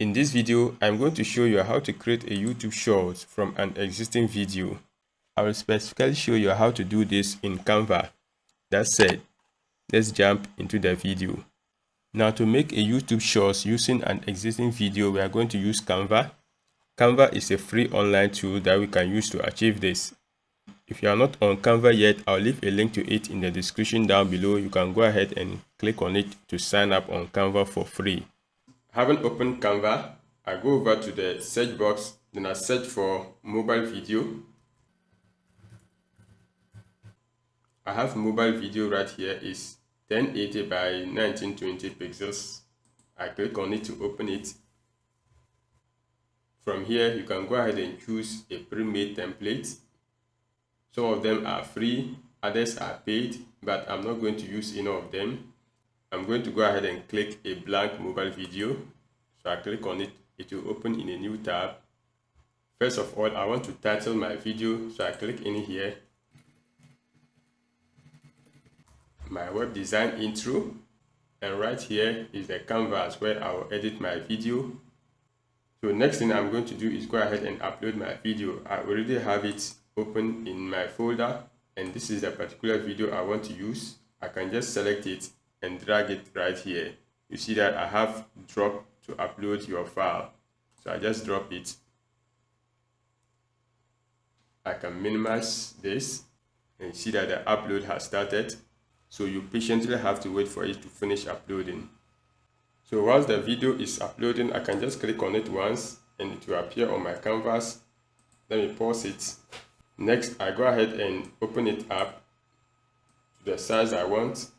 In this video, I'm going to show you how to create a YouTube short from an existing video. I will specifically show you how to do this in Canva. That said, let's jump into the video. Now, to make a YouTube short using an existing video, we are going to use Canva. Canva is a free online tool that we can use to achieve this. If you are not on Canva yet, I'll leave a link to it in the description down below. You can go ahead and click on it to sign up on Canva for free. Having opened Canva, I go over to the search box, then I search for mobile video. I have mobile video right here, is 1080 by 1920 pixels. I click on it to open it. From here, you can go ahead and choose a pre-made template. Some of them are free, others are paid, but I'm not going to use any of them. I'm going to go ahead and click a blank mobile video. So I click on it, it will open in a new tab. First of all, I want to title my video, so I click in here. My web design intro, and right here is the canvas where I will edit my video. So next thing I'm going to do is go ahead and upload my video. I already have it open in my folder, and this is the particular video I want to use. I can just select it and drag it right here. You see that I have drop to upload your file, so I just drop it. I can minimize this and see that the upload has started. So you patiently have to wait for it to finish uploading. So once the video is uploading, I can just click on it once and it will appear on my canvas. Let me pause it. Next, I go ahead and open it up to the size I want.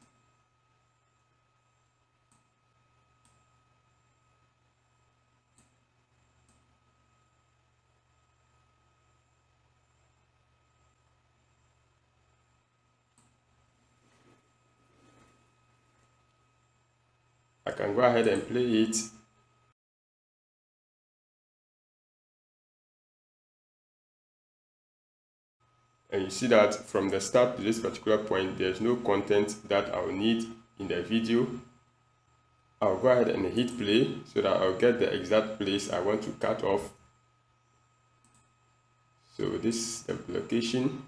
I can go ahead and play it. And you see that from the start to this particular point, there's no content that I'll need in the video. I'll go ahead and hit play so that I'll get the exact place I want to cut off. So this is the location.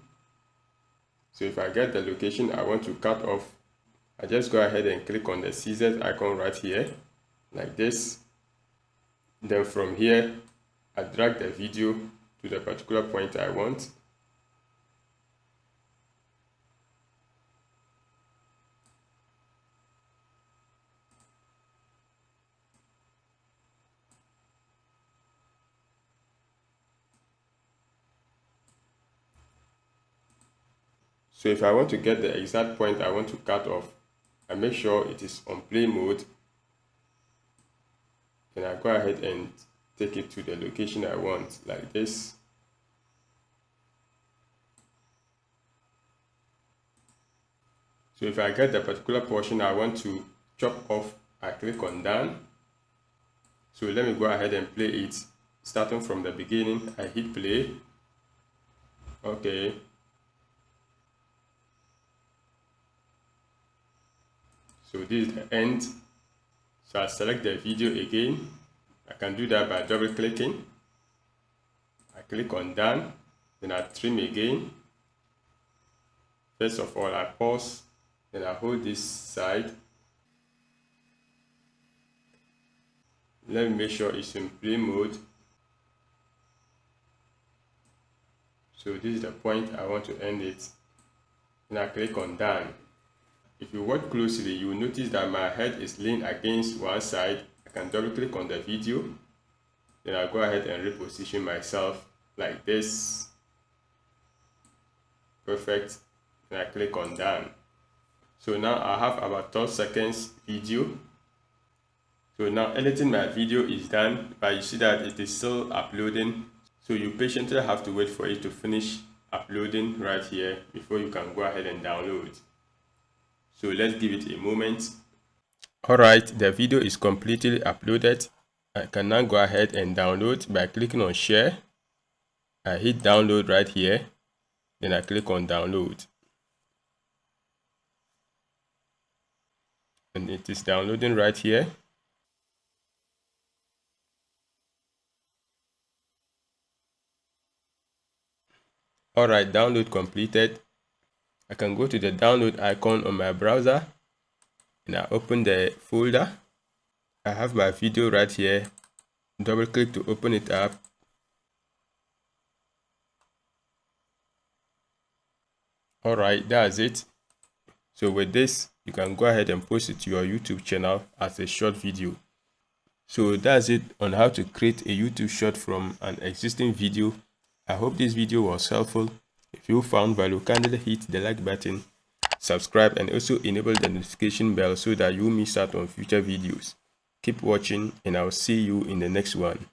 So if I get the location I want to cut off, I just go ahead and click on the scissors icon right here, like this. Then from here, I drag the video to the particular point I want. So if I want to get the exact point I want to cut off, I make sure it is on play mode. Then I go ahead and take it to the location I want, like this. So if I get the particular portion I want to chop off, I click on done. So let me go ahead and play it. Starting from the beginning, I hit play. Okay. So this is the end. So I select the video again. I can do that by double clicking. I click on done, then I trim again. First of all, I pause, then I hold this side. Let me make sure it's in play mode. So this is the point I want to end it. Then I click on done. If you watch closely, you will notice that my head is leaning against one side. I can double click on the video. Then I'll go ahead and reposition myself like this. Perfect. Then I click on done. So now I have about 12 seconds video. So now editing my video is done, but you see that it is still uploading. So you patiently have to wait for it to finish uploading right here before you can go ahead and download. So let's give it a moment. Alright, the video is completely uploaded. I can now go ahead and download by clicking on share. I hit download right here. Then I click on download. And it is downloading right here. Alright, download completed. I can go to the download icon on my browser and I open the folder. I have my video right here. Double click to open it up. Alright, that's it. So with this, you can go ahead and post it to your YouTube channel as a short video. So that's it on how to create a YouTube short from an existing video. I hope this video was helpful. If you found value, kindly hit the like button, subscribe, and also enable the notification bell so that you miss out on future videos. Keep watching and I'll see you in the next one.